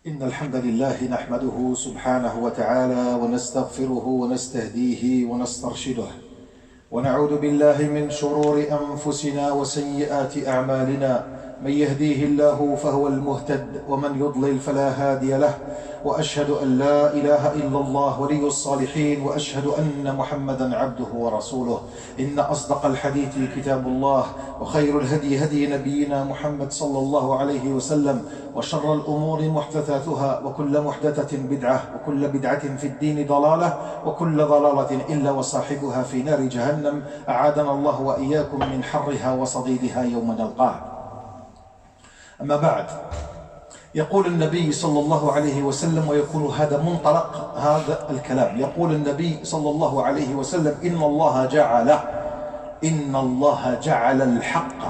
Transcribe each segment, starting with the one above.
إن الحمد لله نحمده سبحانه وتعالى ونستغفره ونستهديه ونسترشده ونعوذ بالله من شرور أنفسنا وسيئات أعمالنا من يهديه الله فهو المهتد ومن يضلل فلا هادي له وأشهد أن لا إله إلا الله ولي الصالحين وأشهد أن محمدا عبده ورسوله إن أصدق الحديث كتاب الله وخير الهدي هدي نبينا محمد صلى الله عليه وسلم وشر الأمور محدثاتها وكل محدثة بدعة وكل بدعة في الدين ضلالة وكل ضلالة إلا وصاحبها في نار جهنم أعاذنا الله وإياكم من حرها وصديدها يوم نلقاه. أما بعد، يقول النبي صلى الله عليه وسلم، ويكون هذا منطلق هذا الكلام، يقول النبي صلى الله عليه وسلم: إن الله جعل الحق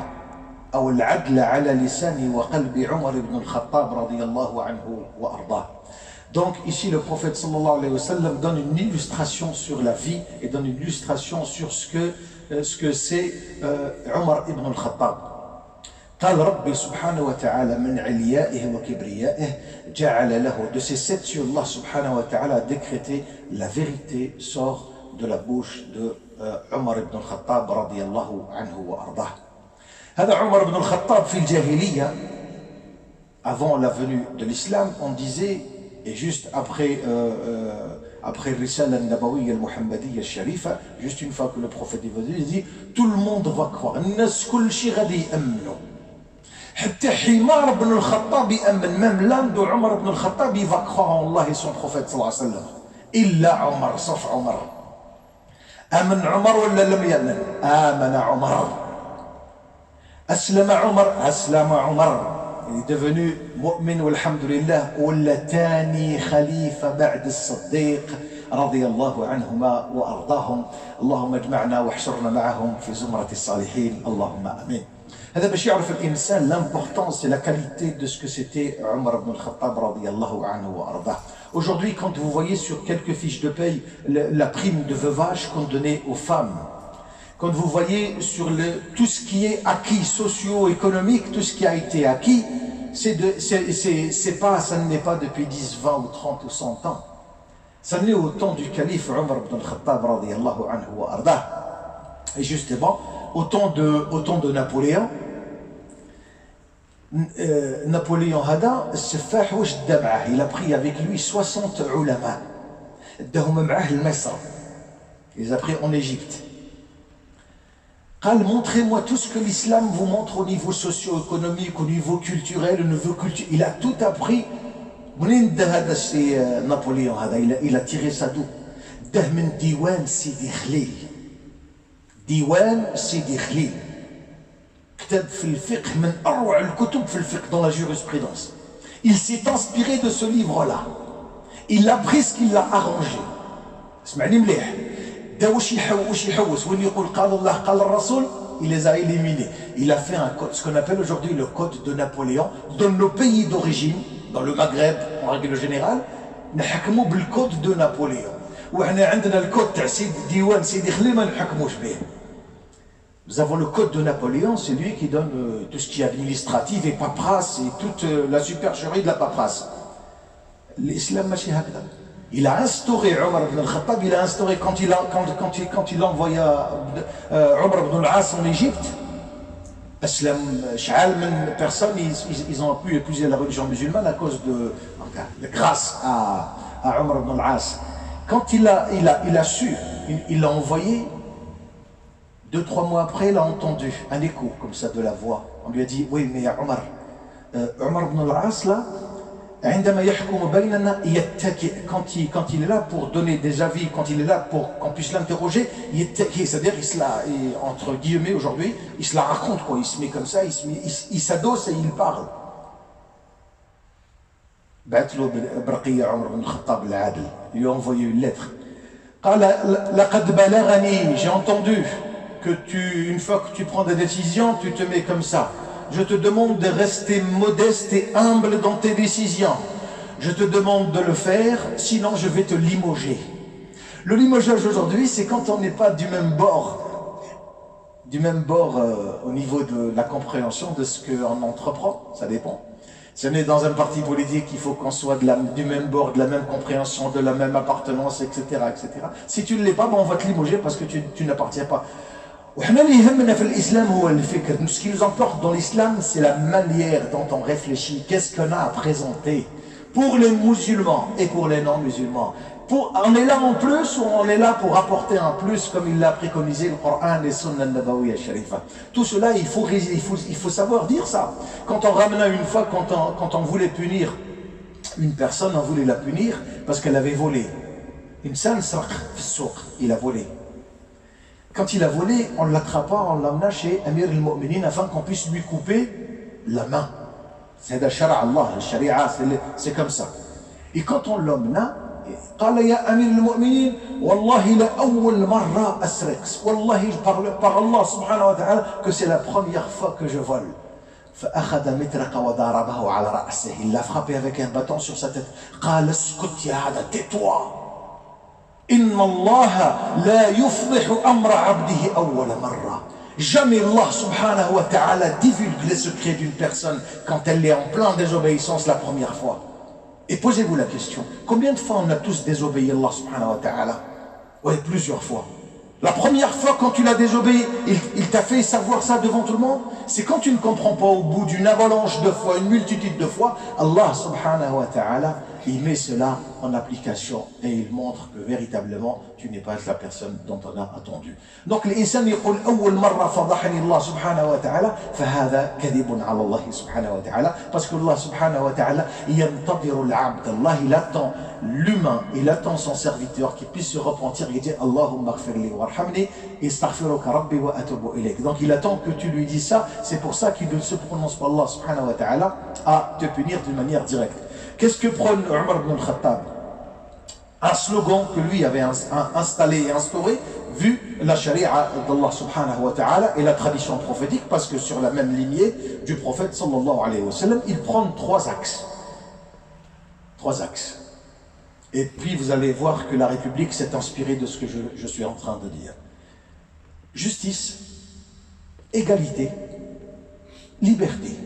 أو العدل على لسان وقلب عمر بن الخطاب رضي الله عنه وأرضاه. Donc ici le prophète sallallahu alayhi wa sallam donne une illustration sur la vie et donne une illustration sur ce que c'est Omar ibn al-Khattab. قال ربي سبحانه وتعالى من عليائه وكبريائه جعل له, de ces 7 cieux, Allah subhanahu wa ta'ala a décrété la vérité sort de la bouche de Omar ibn al-Khattab radiyallahu anhu wa ardah. هذا عمر ibn al-Khattab في الجاهلية, avant la venue de l'islam, on disait, et juste après Risala al-Nabawiyya al-Muhammadiyya al-Sharifa, juste une fois que le prophète est venu, il dit tout le monde va croire, الناس كل شيء غادي يأمنوا, حتى حمار بن الخطاب يأمن, même l'âme de Omar ibn al-Khattab il va croire en Allah et son prophète sallallahu alayhi wa sallam, إلا عمر, sauf عمر. آمن عمر ولا لم يأمن؟ آمن عمر. أسلم عمر, أسلم عمر, il est devenu mu'min walhamdulillah, ولا تاني خليفة بعد الصديق رضي الله عنهما وأرضاهم. اللهم اجمعنا واحشرنا معهم في زمرة الصالحين اللهم آمين. هذا باش يعرف الإنسان l'importance et la qualité de ce que c'était Omar ibn al-Khattab radiyallahu anhu wa ardah. Aujourd'hui, quand vous voyez sur quelques fiches de paye la prime de veuvage qu'on donnait aux femmes, quand vous voyez sur tout ce qui est acquis socio-économique, tout ce qui a été acquis, ça n'est pas depuis 10, 20 ou 30 ou 100 ans. Ça naît au temps du calife Omar ibn al-Khattab radiyallahu anhu wa ardah. Et justement, au temps de Napoléon, Napoléon هذا السفاح واش دا معاه, il a pris avec lui 60 ulama, داهم معاه لمصر, il les a pris en Égypte. قال montrez-moi tout ce que l'islam vous montre au niveau socio-économique, au niveau culturel, au niveau culturel. Il a tout appris. منين دا هذا الشيء نابليون هذا, il a tiré ça d'où؟ ده من ديوان سيدي خليل. ديوان سيدي خليل كتاب في الفقه من أروع الكتب في الفقه dans la jurisprudence. Il s'est inspiré de ce livre-là. Il a pris ce qu'il l'a arrangé. اسمعني مليح. دا واش يحوس وين يقول قال الله قال الرسول, il les a éliminés. Il a fait un code, ce qu'on appelle aujourd'hui le code de Napoléon. Dans nos pays d'origine, dans le Maghreb en règle générale, نحكموا بالcode de Napoléon. وحنا عندنا الكود تاع ديوان سيدي خليل ما نحكموش به. Nous avons le code de Napoléon, c'est lui qui donne tout ce qui est administratif et paperasse et toute la supercherie de la paperasse. L'islam ماشي هكذا. Il a instauré Omar ibn al-Khattab, il a instauré quand il envoya Omar ibn al-As en Égypte, شحال من personnes ils ont pu épouser la religion musulmane à cause grâce à Omar ibn al-As. Quand il a su, il l'a envoyé. 2-3 mois après, il a entendu un écho comme ça de la voix. On lui a dit oui, mais Omar ibn al-As là, عندما يحكم بيننا يتكئ, quand il est là pour donner des avis, quand il est là pour qu'on puisse l'interroger, يتكئ, c'est-à-dire entre guillemets aujourd'hui, il se la raconte quoi, il se met comme ça, il s'adosse et il parle. بعت له برقية عمر بن الخطاب العادل, il lui a envoyé une lettre. قال لقد بلغني, j'ai entendu que une fois que tu prends des décisions, tu te mets comme ça. Je te demande de rester modeste et humble dans tes décisions. Je te demande de le faire, sinon je vais te limoger. Le limogeage aujourd'hui, c'est quand on n'est pas du même bord au niveau de la compréhension de ce qu'on entreprend, ça dépend. Si on est dans un parti politique, il faut qu'on soit du même bord, de la même compréhension, de la même appartenance, etc. etc. Si tu ne l'es pas, on va te limoger parce que tu n'appartiens pas. Ce qui nous emporte dans l'islam, c'est la manière dont on réfléchit. Qu'est-ce qu'on a à présenter pour les musulmans et pour les non-musulmans. On est là en plus ou on est là pour apporter un plus comme il l'a préconisé le Coran et Sunnah Nabawiyya Sharifa. Tout cela, il faut savoir dire ça. Quand on ramena une fois, quand on voulait punir une personne, on voulait la punir parce qu'elle avait volé. Il a volé. Quand il a volé, on l'attrapa, on l'amena chez Amir al-Mu'minin afin qu'on puisse lui couper la main. C'est la shara Allah, la sharia, c'est comme ça. Et quand on l'emmena, قال يا أمير المؤمنين والله لأول مرة أسرق والله par Allah subhanahu wa ta'ala que c'est la première fois que je vole. فأخذ مطرقة وضربه على رأسه. Il l'a frappé avec un bâton sur sa tête. قال اسكت يا هذا, tais-toi. إن الله لا يفضح أمر عبده أول مرة. Jamais Allah subhanahu wa ta'ala divulgue les secrets d'une personne quand elle est en plein désobéissance la première fois. Et posez-vous la question, combien de fois on a tous désobéi Allah subhanahu wa ta'ala? Oui, plusieurs fois. La première fois quand tu l'as désobéi, il t'a fait savoir ça devant tout le monde. C'est quand tu ne comprends pas au bout d'une avalanche de fois, une multitude de fois, Allah subhanahu wa ta'ala, il met cela en application et il montre que véritablement tu n'es pas la personne dont on a attendu. Donc l'insan يقول أول مرة فضحني الله سبحانه وتعالى فهذا كذب على الله سبحانه وتعالى parce que Allah subhanahu wa ta'ala ينتظر العبد. Allah il attend l'humain, il attend son serviteur qui puisse se repentir et dire Allahumma ighfir li warhamni astaghfiruka rabbi wa atubu ilayk. Donc il attend que tu lui dises ça, c'est pour ça qu'il ne se prononce pas Allah subhanahu wa ta'ala à te punir d'une manière directe. Qu'est-ce que prône Omar ibn al-Khattab? Un slogan que lui avait installé et instauré, vu la charia d'Allah subhanahu wa ta'ala et la tradition prophétique, parce que sur la même lignée du prophète sallallahu alayhi wa sallam, il prend trois axes. Trois axes. Et puis vous allez voir que la République s'est inspirée de ce que je suis en train de dire. Justice, égalité, liberté.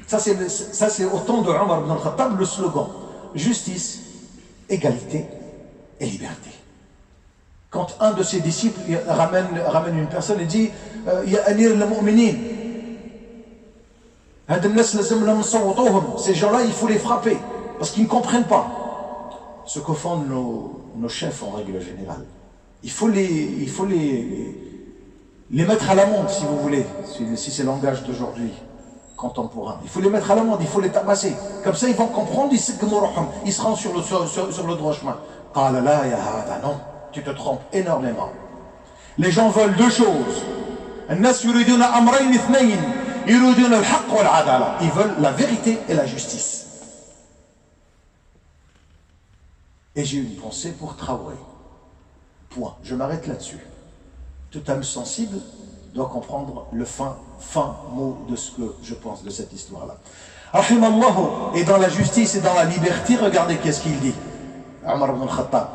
Ça c'est au temps de Omar ibn al-Khattab le slogan. Justice, égalité et liberté. Quand un de ses disciples ramène une personne et dit Ya Amir al-Mu'minin, ces gens-là, il faut les frapper parce qu'ils ne comprennent pas ce que font nos chefs en règle générale. Il faut les mettre à l'amende, si vous voulez, si c'est le langage d'aujourd'hui contemporain. Il faut les mettre à l'amende, il faut les tabasser. Comme ça, ils vont comprendre, ils seront sur le droit chemin. Non, tu te trompes énormément. Les gens veulent deux choses. Ils veulent la vérité et la justice. Et j'ai une pensée pour Traoré. Point. Je m'arrête là-dessus. Toute âme sensible doit comprendre le fin mot de ce que je pense de cette histoire-là. Rahimallahu, et dans la justice et dans la liberté, regardez qu'est-ce qu'il dit. Omar ibn al-Khattab.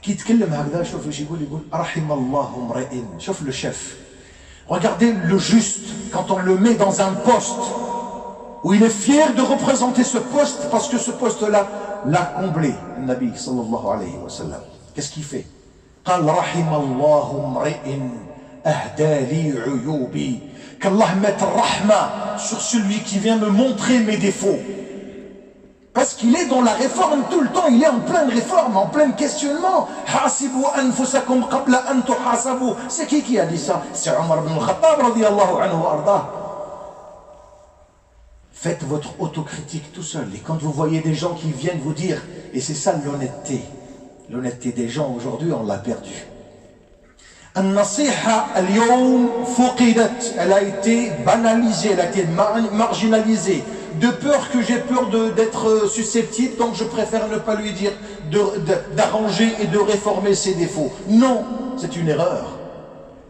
Qui يتكلم هكذا شوف ايش يقول رحم الله امرئ. شوف le chef. Regardez le juste quand on le met dans un poste où il est fier de représenter ce poste parce que ce poste-là l'a comblé. Le Nabi sallallahu alayhi wa sallam. Qu'est-ce qu'il fait? قال رحم الله امرئ أهدى لي عيوبي. Qu'Allah mette rahma sur celui qui vient me montrer mes défauts. Parce qu'il est dans la réforme tout le temps, il est en pleine réforme, en plein questionnement. Hasibu anfusakum qabla an tuhasabu. C'est qui a dit ça? C'est Omar ibn al-Khattab radiyallahu anhu arda. Faites votre autocritique tout seul. Et quand vous voyez des gens qui viennent vous dire, et c'est ça l'honnêteté. L'honnêteté des gens aujourd'hui, on l'a perdu. An-nasiha al-yawm fuqidat. Elle a été banalisée, elle a été marginalisée. De peur que j'ai peur d'être susceptible, donc je préfère ne pas lui dire d'arranger et de réformer ses défauts. Non, c'est une erreur.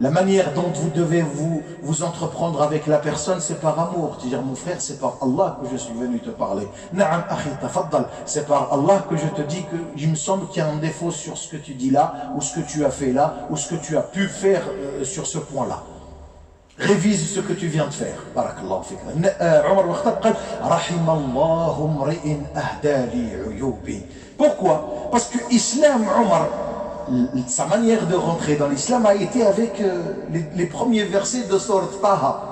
La manière dont vous devez vous entreprendre avec la personne, c'est par amour. Dire mon frère, c'est par Allah que je suis venu te parler. Na'am akhi tafaddal, c'est par Allah que je te dis que il me semble qu'il y a un défaut sur ce que tu dis là, ou ce que tu as fait là, ou ce que tu as pu faire sur ce point-là. Révise ce que tu viens de faire. Barakallahu fik. Omar ibn Khattab قال رحم الله امرئ أهدى لي عيوبي. Pourquoi? Parce que l'islam, Omar, sa manière de rentrer dans l'islam a été avec les premiers versets de sourate Taha.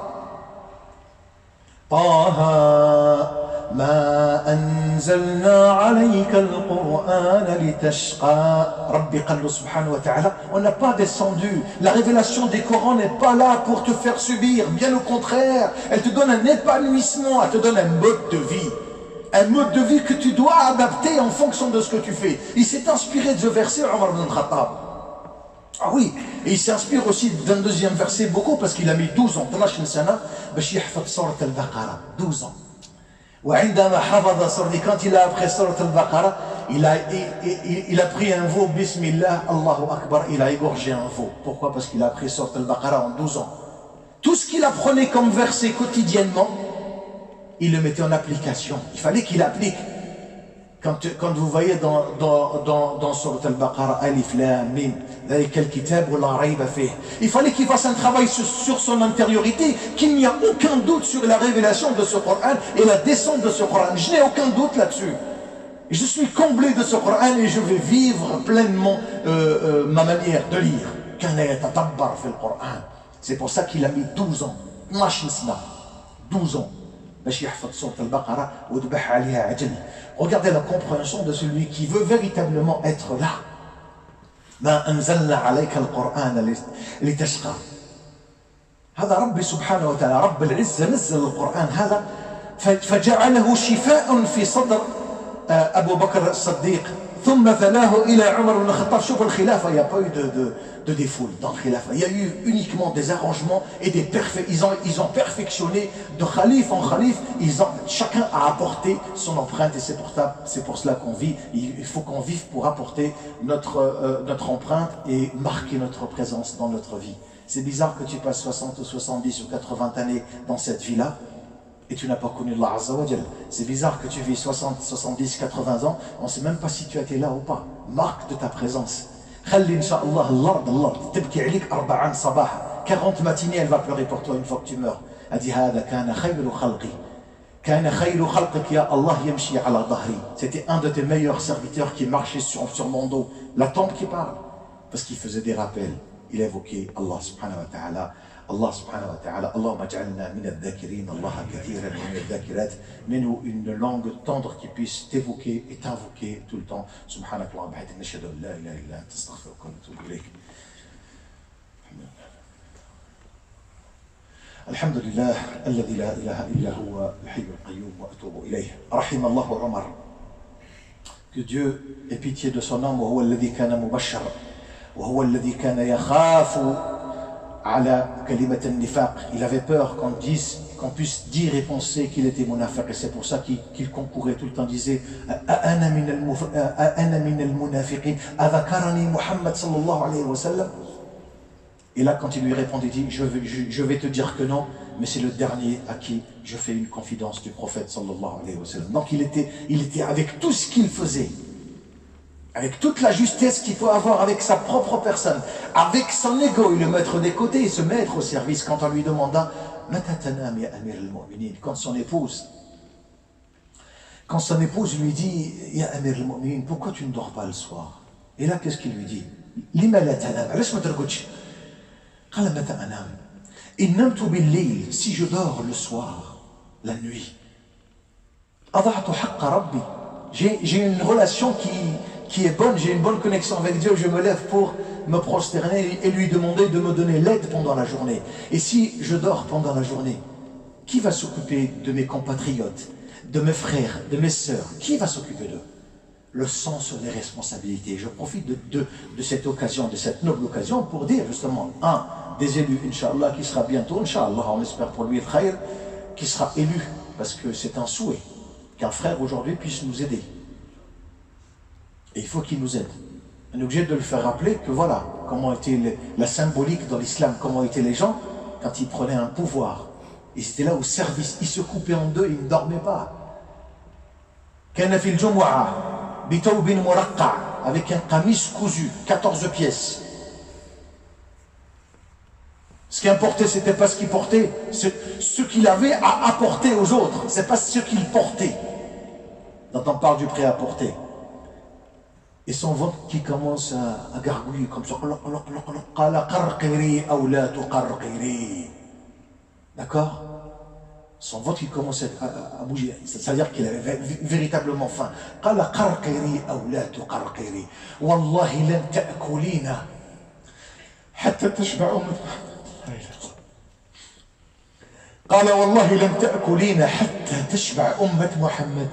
Taha ما أنزلنا عليك القرآن لتشقى ربي قال له سبحانه وتعالى on n'a pas descendu, la révélation des Corans n'est pas là pour te faire subir, bien au contraire, elle te donne un épanouissement, elle te donne un mode de vie que tu dois adapter en fonction de ce que tu fais. Il s'est inspiré de ce verset Omar ibn Khattab. Ah oui, et il s'inspire aussi d'un deuxième verset beaucoup parce qu'il a mis 12 ans, 12 سنة باش يحفظ سورة البقرة, 12 ans. وعندما حفظ سورة, quand il a appris سورة البقرة, il a pris un veau, Bismillah, Allahu Akbar, il a égorgé un veau. Pourquoi? Parce qu'il a appris سورة البقرة en 12 ans. Tout ce qu'il apprenait comme verset quotidiennement, il le mettait en application. Il fallait qu'il applique. Quand vous voyez dans Surat Al-Baqarah, Alif Lam Mim, il fallait qu'il fasse un travail sur son intériorité, qu'il n'y a aucun doute sur la révélation de ce Coran et la descente de ce Coran. Je n'ai aucun doute là-dessus. Je suis comblé de ce Coran et je vais vivre pleinement ma manière de lire. C'est pour ça qu'il a mis 12 ans. 12 ans. Regardez la compréhension de celui qui veut véritablement être là. ما أنزلنا عليك القرآن لتشقى. هذا ربي سبحانه وتعالى رب العزة نزل القرآن هذا فجعله شفاء في صدر أبو بكر الصديق ثم تلاه إلى عمر بن الخطاب. شوف الخلافة, il n'y a pas eu de défoule dans le khilafah. Il y a eu uniquement des arrangements et des ils ont perfectionné de khalife en khalife. Chacun a apporté son empreinte et c'est pour cela qu'on vit. Il faut qu'on vive pour apporter notre empreinte et marquer notre présence dans notre vie. C'est bizarre que tu passes 60 ou 70 ou 80 années dans cette vie-là et tu n'as pas connu Allah Azza wa Jal. C'est bizarre que tu vis 60, 70, 80 ans, on ne sait même pas si tu as été là ou pas. Marque de ta présence. خلي إن شاء الله الأرض تبكي عليك 40 صباح 40 matinées elle va pleurer pour toi une fois que tu meurs. Elle dit هذا كان خير خلقي كان خير خلقك يا الله يمشي على ظهري. C'était un de tes meilleurs serviteurs qui marchait sur mon dos. La tombe qui parle parce qu'il faisait des rappels. Il évoquait Allah subhanahu wa ta'ala. Allah subhanahu wa ta'ala, Allahumma ja'alna min al-dhakirin, Allah kathiran min al-dhakirat, mets-nous une langue tendre qui puisse t'évoquer et t'invoquer tout le temps. Subhanakallah, ba'id, nashhadu an la ilaha illa anta, astaghfiruka wa atubu ilayk. Alhamdulillah, alladhi la ilaha illa huwa al-hayy al-qayyum wa atubu ilayh. Rahim Allahu Omar. Que Dieu ait pitié de son âme, wa huwa alladhi kana mubashshar, wa huwa alladhi kana yakhafu ala kalimat al-nifaq. Il avait peur qu'on puisse dire et penser qu'il était munafiq, et c'est pour ça qu'il concourait tout le temps, disait ana min al-munafiqin adhakarani Muhammad sallallahu alayhi wa sallam. Et là quand il lui répondait, il dit je vais te dire que non, mais c'est le dernier à qui je fais une confidence du prophète sallallahu alayhi wa sallam. Donc il était avec tout ce qu'il faisait, avec toute la justesse qu'il peut avoir avec sa propre personne, avec son ego, il le mettre des côtés et se mettre au service. Quand on lui demanda quand son épouse lui dit Ya Amir al-Mu'minin, pourquoi tu ne dors pas le soir? Et là qu'est-ce qu'il lui dit? Si je dors le soir, la nuit, j'ai une relation qui est bonne, j'ai une bonne connexion avec Dieu, je me lève pour me prosterner et lui demander de me donner l'aide pendant la journée. Et si je dors pendant la journée, qui va s'occuper de mes compatriotes, de mes frères, de mes sœurs? Qui va s'occuper d'eux? Le sens sur les responsabilités. Je profite de cette occasion, de cette noble occasion pour dire justement, un des élus, Inch'Allah, qui sera bientôt, Inch'Allah, on espère pour lui le khayr, qui sera élu, parce que c'est un souhait qu'un frère aujourd'hui puisse nous aider. Et il faut qu'il nous aide. On est obligé de le faire rappeler que voilà comment était la symbolique dans l'islam, comment étaient les gens quand ils prenaient un pouvoir. Ils étaient là au service, ils se coupaient en deux, ils ne dormaient pas. Kana fil jumu'ah bi thawbin muraqqa, avec un qamis cousu, 14 pièces. Ce qui importait, c'était pas ce qu'il portait, ce qu'il avait à apporter aux autres, c'est pas ce qu'il portait. Quand on parle du prêt-à-porter. Et son ventre qui commence à gargouiller comme ça. D'accord? Son ventre qui commence à bouger. C'est-à-dire qu'il avait véritablement faim. والله لن تأكلين حتى تشبع قال والله لن تأكلين حتى تشبع أمة محمد.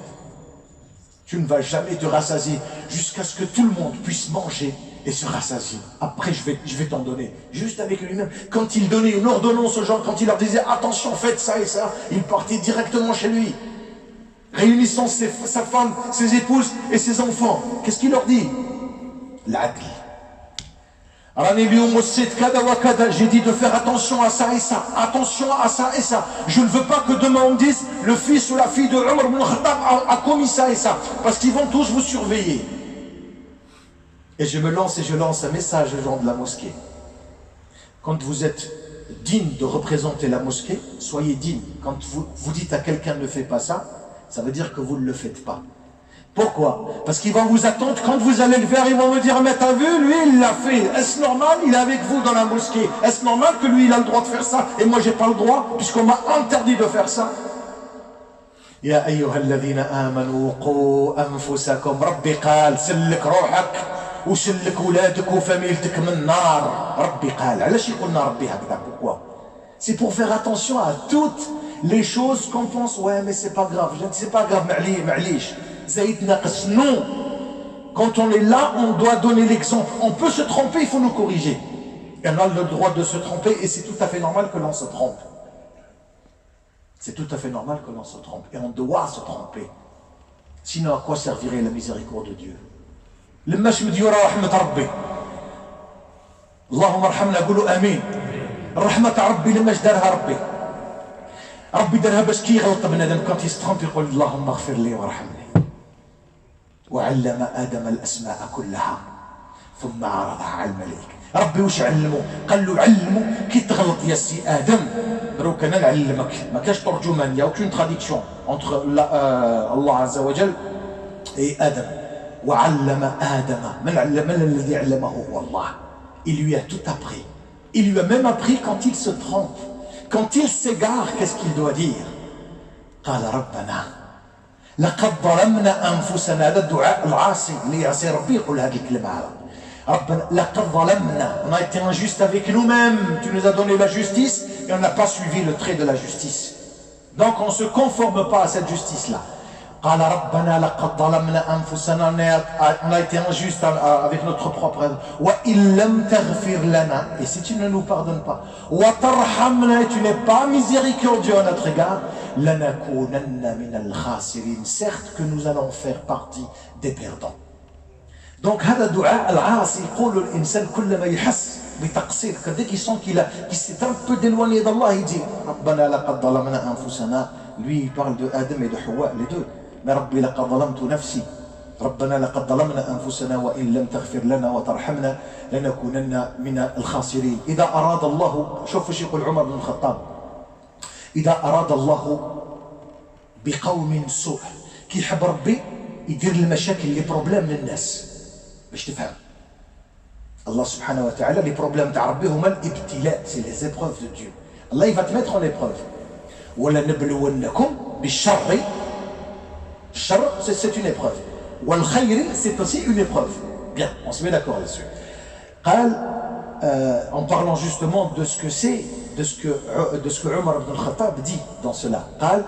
Tu ne vas jamais te rassasier jusqu'à ce que tout le monde puisse manger et se rassasier. Après, je vais t'en donner. Juste avec lui-même. Quand il donnait une ordonnance aux gens, quand il leur disait attention, faites ça et ça, il partait directement chez lui. Réunissant sa femme, ses épouses et ses enfants. Qu'est-ce qu'il leur dit? L'adl. J'ai dit de faire attention à ça et ça, attention à ça et ça. Je ne veux pas que demain on dise le fils ou la fille de Omar ibn Khattab a commis ça et ça, parce qu'ils vont tous vous surveiller. Et je lance un message aux gens de la mosquée. Quand vous êtes digne de représenter la mosquée, soyez digne. Quand vous dites à quelqu'un ne fais pas ça, ça veut dire que vous ne le faites pas. Pourquoi? Parce qu'ils vont vous attendre, quand vous allez le faire, ils vont me dire, mais t'as vu, lui il l'a fait, est-ce normal, il est avec vous dans la mosquée, est-ce normal que lui il a le droit de faire ça, et moi j'ai pas le droit, puisqu'on m'a interdit de faire ça? Ya ayyuhalladhina amanu qu anfusakum, Rabbi qal, sallek ruhak, ou sallek ouladek ou familtek min nar, Rabbi qal. Alash yqulna Rabbi hakda, pourquoi? C'est pour faire attention à toutes les choses qu'on pense, ouais mais c'est pas grave, c'est pas grave, ma'lish. Non, quand on est là, on doit donner l'exemple. On peut se tromper, il faut nous corriger. Et on a le droit de se tromper et c'est tout à fait normal que l'on se trompe. C'est tout à fait normal que l'on se trompe. Et on doit se tromper. Sinon, à quoi servirait la miséricorde de Dieu? لما شمد يرى رحمة ربي اللهم ارحمنا قولوا آمين. رحمة ربي لما دارها ربي ربي دارها باش كي يغلط بنادم quand il se trompe يقول اللهم اغفر لي وارحمني. وعلم آدم الأسماء كلها ثم عرضها على الملائكة. ربي وش علمه؟ قال له علمه كي تغلط يا سي آدم دروك أنا نعلمك. ما كاش ترجمان، يا aucune traduction entre الله عز وجل et Adam. وعلم آدم من الذي علمه هو الله. Il lui a tout appris. Il lui a même appris quand il se trompe, quand il s'égare, qu'est-ce qu'il doit dire? قال ربنا لقد ظلمنا أنفسنا. هذا الدعاء العاصي اللي يعصي ربي يقول هذه الكلمة هذا. ربنا لقد ظلمنا. On a été injuste avec nous-mêmes. Tu nous as donné la justice et on n'a pas suivi le trait de la justice. Donc on ne se conforme pas à cette justice-là. قال ربنا لقد ظلمنا أنفسنا. On a été injuste avec notre propre œuvre. وإن لم تغفر لنا. Et si tu ne nous pardonnes pas, وترحمنا, et tu n'es pas miséricordieux à notre égard, لنكونن من الخاسرين. Certes que nous allons faire partie des perdants. Donc هذا دعاء العاصي يقول الإنسان كلما يحس بتقصير, dès qu'il sent qu'il s'est un peu déloigné d'Allah, il dit ربنا لقد ظلمنا أنفسنا. Lui il parle de Adam et de Hawa, les deux. Mais ربي لقد ظلمت نفسي. ربنا لقد ظلمنا أنفسنا وإن لم تغفر لنا وترحمنا لنكونن من الخاسرين. إذا أراد الله, شوف ايش يقول عمر بن الخطاب, إذا أراد الله بقوم سوء, كي يحب ربي يدير المشاكل لي بروبليم للناس باش تفهم. الله سبحانه وتعالى لي بروبليم تاع ربي هما الابتلاء, سي لي زيبروف دو ديو. الله il va te mettre en épreuve. ولا نبلونكم بالشر. الشر c'est une épreuve. والخير c'est aussi une épreuve. Bien, on se met d'accord là-dessus. قال, en parlant justement de ce que c'est, de ce que Omar ibn al-Khattab dit dans cela. قال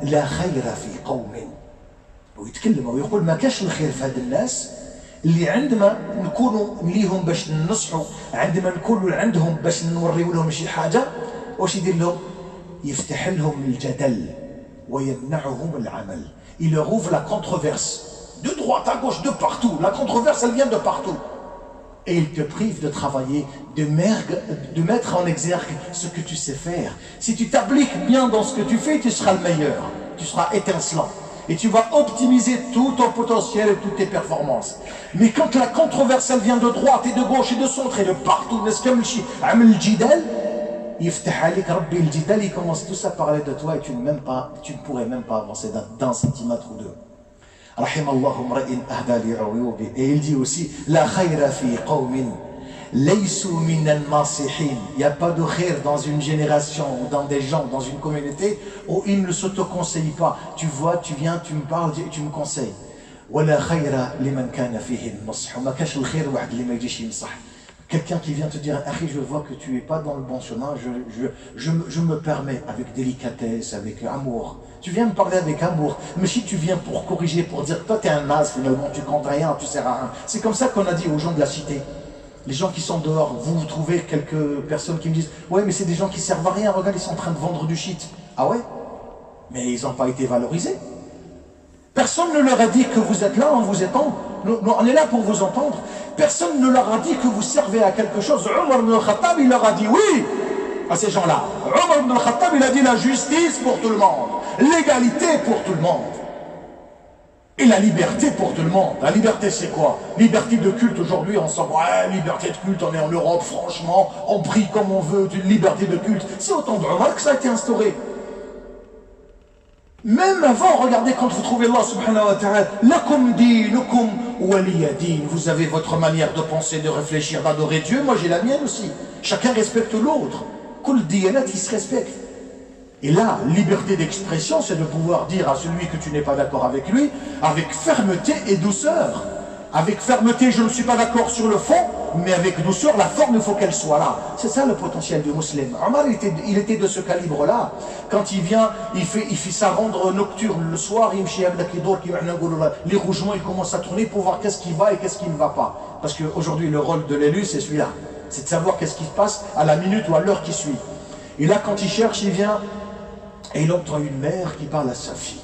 لا خير في قوم. ويتكلم ويقول ما كاش الخير في هاد الناس اللي عندما نكونوا ليهم باش ننصحوا, عندما نكونوا عندهم باش نوريو لهم شي حاجه, واش يدير لهم؟ يفتح لهم الجدل ويمنعهم العمل. Il leur ouvre la controverse de droite à gauche, de partout. La controverse, elle vient de partout. Et il te prive de travailler, de mettre en exergue ce que tu sais faire. Si tu t'appliques bien dans ce que tu fais, tu seras le meilleur. Tu seras étincelant. et tu vas optimiser tout ton potentiel et toutes tes performances. Mais quand la controverse elle vient de droite et de gauche et de centre et de partout, il commence tous à parler de toi et tu ne pourrais même pas avancer d'un centimètre ou deux. Et il dit aussi la khayra fi qawmin laysu minal nasihin. Il n'y a pas de khayr dans une génération ou dans des gens, dans une communauté où ils ne s'auto-conseillent pas. Tu vois, tu viens, tu me parles et tu me conseilles. Wala khayra liman kana fihi an-nush. Ma kash al-khayr wahd li ma yjish ynsah. Quelqu'un qui vient te dire, Akhi, je vois que tu n'es pas dans le bon chemin, je me permets, avec délicatesse, avec amour. Tu viens me parler avec amour, mais si tu viens pour corriger, pour dire, toi tu es un naze, finalement, tu comptes rien, tu sers à rien. C'est comme ça qu'on a dit aux gens de la cité. Les gens qui sont dehors, vous trouvez quelques personnes qui me disent, ouais, mais c'est des gens qui servent à rien, regarde, ils sont en train de vendre du shit. Ah ouais? Mais ils n'ont pas été valorisés. Personne ne leur a dit que vous êtes là, on vous étend. On est là pour vous entendre. Personne ne leur a dit que vous servez à quelque chose. Omar ibn al-Khattab, il leur a dit oui à ces gens-là. Omar ibn al-Khattab, il a dit la justice pour tout le monde, l'égalité pour tout le monde et la liberté pour tout le monde. La liberté, c'est quoi? Liberté de culte. Aujourd'hui, on s'en va, ouais, liberté de culte, on est en Europe, franchement, on prie comme on veut, une liberté de culte. C'est au temps de Omar que ça a été instauré. Même avant, regardez quand vous trouvez Allah subhanahu wa ta'ala, lakum dinukum waliya din. Vous avez votre manière de penser, de réfléchir, d'adorer Dieu. Moi j'ai la mienne aussi. Chacun respecte l'autre. Kul diyanat, il se respecte. Et là, liberté d'expression, c'est de pouvoir dire à celui que tu n'es pas d'accord avec lui, avec fermeté et douceur. Avec fermeté, je ne suis pas d'accord sur le fond, mais avec douceur, la forme, il faut qu'elle soit là. C'est ça le potentiel du musulman. Omar, il était de ce calibre-là. Quand il vient, il fait sa ronde nocturne le soir, les rougements, ils commencent à tourner pour voir qu'est-ce qui va et qu'est-ce qui ne va pas. Parce qu'aujourd'hui, le rôle de l'élu, c'est celui-là. C'est de savoir qu'est-ce qui se passe à la minute ou à l'heure qui suit. Et là, quand il cherche, il vient et il entend une mère qui parle à sa fille.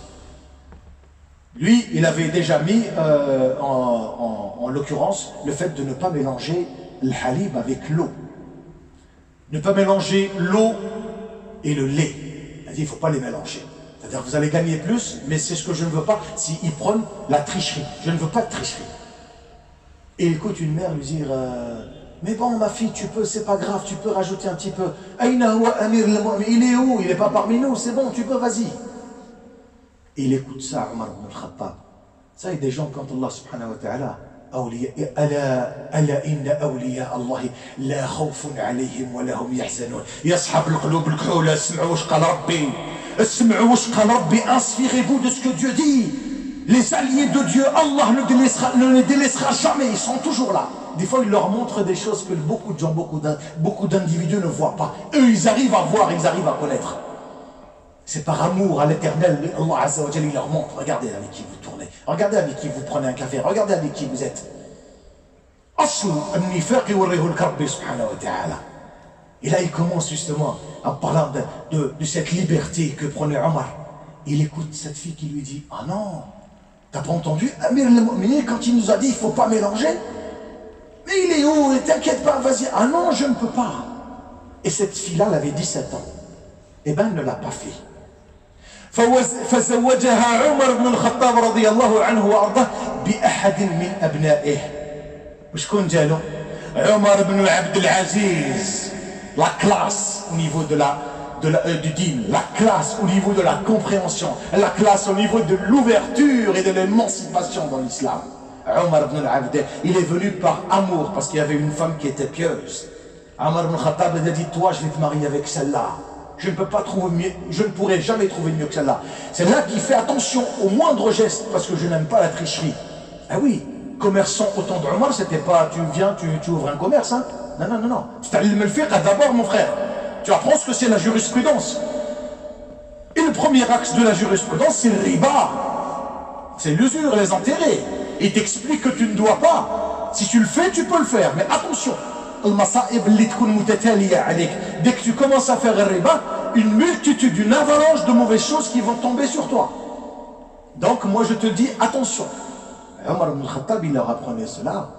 Lui, il avait déjà mis en l'occurrence le fait de ne pas mélanger le halib avec l'eau. Ne pas mélanger l'eau et le lait. Il a dit, il ne faut pas les mélanger. C'est-à-dire que vous allez gagner plus, mais c'est ce que je ne veux pas s'ils prennent la tricherie. Je ne veux pas de tricherie. Et il écoute une mère lui dire, mais bon ma fille, tu peux, c'est pas grave, tu peux rajouter un petit peu. Aïna huwa amir al-mu'min, il est où? Il n'est pas parmi nous, c'est bon, tu peux, vas-y. Et il écoute ça, Omar ibn al-Khattab. Ça, il y a des gens, quand Allah subhanahu wa ta'ala, ألا إن أولياء الله لا خوف عليهم ولا هم يحزنون. يا أصحاب القلوب الكحولة, اسمعوا واش قال ربي. اسمعوا واش قال ربي. Inspirez-vous de ce que Dieu dit. Les alliés de Dieu, Allah ne les délaissera jamais, ils sont toujours là. Des fois, il leur montre des choses que beaucoup de gens, beaucoup d'individus ne voient pas. Eux, ils arrivent à voir, ils arrivent à connaître. C'est par amour à l'éternel, Allah Azza wa Jalla, il leur montre, regardez avec qui vous tournez, regardez avec qui vous prenez un café, regardez avec qui vous êtes. Et là il commence justement en parlant de cette liberté que prenait Omar. Il écoute cette fille qui lui dit, ah non, t'as pas entendu Amir al-Mu'minin quand il nous a dit il faut pas mélanger? Mais il est où? T'inquiète pas, vas-y. Ah non, je ne peux pas. Et cette fille-là, elle avait 17 ans. Eh ben, elle ne l'a pas fait. فزوجها عمر بن الخطاب رضي الله عنه وارضاه باحد من ابنائه. وشكون جالو؟ عمر بن عبد العزيز. La classe au niveau du dîme, la classe au niveau de la compréhension, la classe au niveau de l'ouverture et de l'émancipation dans l'islam. Omar ibn al-Abd, il est venu par amour parce qu'il y avait une femme qui était pieuse. Omar ibn al-Khattab a dit, toi je vais te marier avec celle-là. Je ne peux pas trouver mieux, je ne pourrai jamais trouver mieux que celle-là. Celle-là qui fait attention au moindre geste parce que je n'aime pas la tricherie. Ah oui, commerçant au temps de Omar, c'était pas tu viens, tu ouvres un commerce, hein. Non, non, non, non. Tu t'allumes le fiqh d'abord, mon frère. Tu apprends ce que c'est la jurisprudence. Et le premier axe de la jurisprudence, c'est le riba. C'est l'usure, les intérêts. Il t'explique que tu ne dois pas. Si tu le fais, tu peux le faire. Mais attention. Dès que tu commences à faire le riba, une multitude, une avalanche de mauvaises choses qui vont tomber sur toi. Donc moi je te dis attention. Omar ibn al-Khattab, il leur apprenait cela.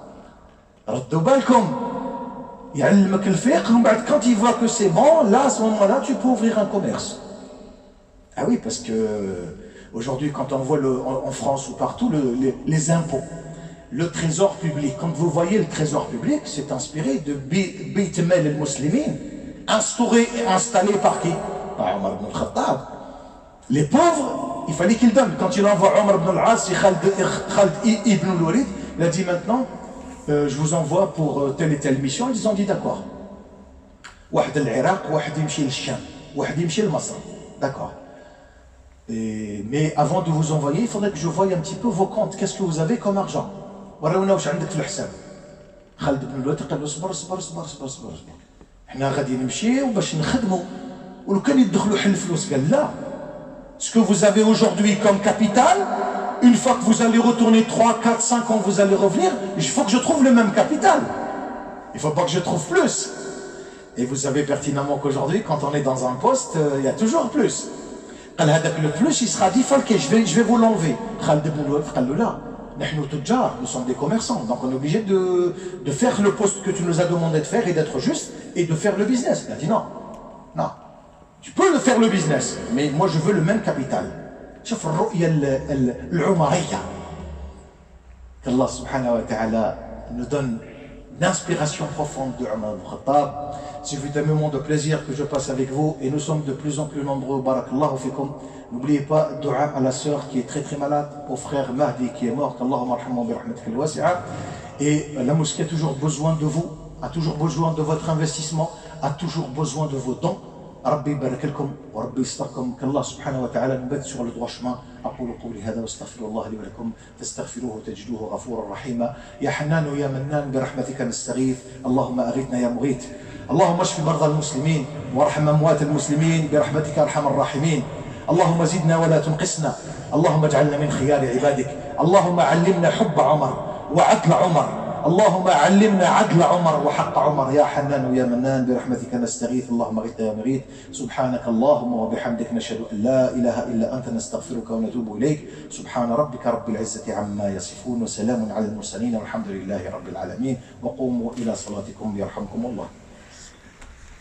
Quand il voit que c'est bon, là à ce moment-là tu peux ouvrir un commerce. Ah oui, parce que Aujourd'hui, quand on voit en France ou partout les impôts, le trésor public, quand vous voyez le trésor public, c'est inspiré de Beit Mal al-Muslimin, instauré et installé par qui? Par Omar ibn al-Khattab. Les pauvres, il fallait qu'ils donnent. Quand il envoie Omar ibn al-As et Khalid ibn al-Walid, il a dit maintenant, je vous envoie pour telle et telle mission. Ils ont dit d'accord. واحد العراق, واحد يمشي للشام, واحد يمشي لمصر. D'accord. Mais avant de vous envoyer, il faudrait que je voie un petit peu vos comptes. Qu'est-ce que vous avez comme argent? وراونا واش عندك في الحساب. خالد بن الوليد قال له صبر صبر صبر صبر صبر. حنا غادي نمشيو باش نخدموا. ولو كان يدخلوا حل الفلوس قال لا. Ce que vous avez aujourd'hui comme capital, une fois que vous allez retourner 3, 4, 5 ans, vous allez revenir, il faut que je trouve le même capital. Il ne faut pas que je trouve plus. Et vous savez pertinemment qu'aujourd'hui, quand on est dans un poste, il y a toujours plus. Le plus, il sera dit, je vais vous l'enlever. Khalid ibn Walid قال له لا. Nous sommes des commerçants, donc on est obligé de faire le poste que tu nous as demandé de faire et d'être juste et de faire le business. Il a dit non, non, tu peux le faire le business, mais moi je veux le même capital. شوف الرؤية العمرية. qu'Allah subhanahu wa ta'ala nous donne une inspiration profonde de Omar ibn Khattab. C'est un moment de plaisir que je passe avec vous et nous sommes de plus en plus nombreux. Barakallahu fikum. N'oubliez pas, dua à la sœur qui est très très malade, au frère Mahdi qui est mort. Allahumma arhamhu bi rahmatika al-wasi'a. Et la mosquée a toujours besoin de vous, a toujours besoin de votre investissement, a toujours besoin de vos dons. ربي يبارك لكم وربي يستركم كالله سبحانه وتعالى نبت sur le droit chemin. أقول قولي هذا واستغفر الله لي ولكم فاستغفروه تجدوه غفورا رحيما. يا حنان يا منان برحمتك نستغيث. اللهم أغثنا يا مغيث. اللهم اشف مرضى المسلمين وارحم أموات المسلمين برحمتك أرحم الراحمين. اللهم زدنا ولا تنقصنا. اللهم اجعلنا من خيار عبادك. اللهم علمنا حب عمر وعدل عمر. اللهم علمنا عدل عمر وحق عمر. يا حنان يا منان برحمتك نستغيث. اللهم اغثنا يا مغيث. سبحانك اللهم وبحمدك نشهد أن لا إله إلا أنت نستغفرك ونتوب إليك. سبحان ربك رب العزة عما يصفون وسلام على المرسلين والحمد لله رب العالمين. وقوموا إلى صلاتكم يرحمكم الله.